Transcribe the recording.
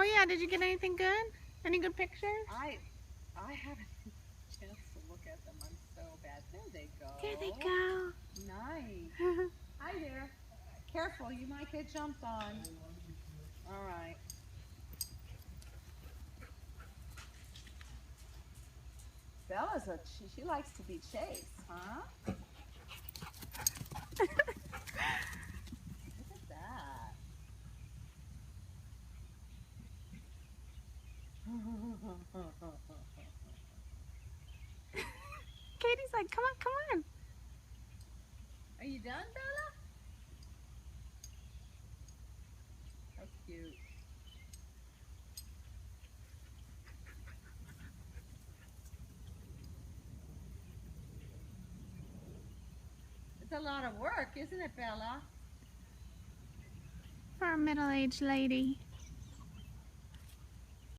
Oh yeah, did you get anything good? Any good pictures? I haven't had a chance to look at them. I'm so bad. There they go. There they go. Nice. Hi there. Careful, you might get jumped on. All right. Bella's she likes to be chased, huh? Look at that. Katie's like, come on, come on. Are you done, Bella? How cute. It's a lot of work, isn't it, Bella? For a middle-aged lady.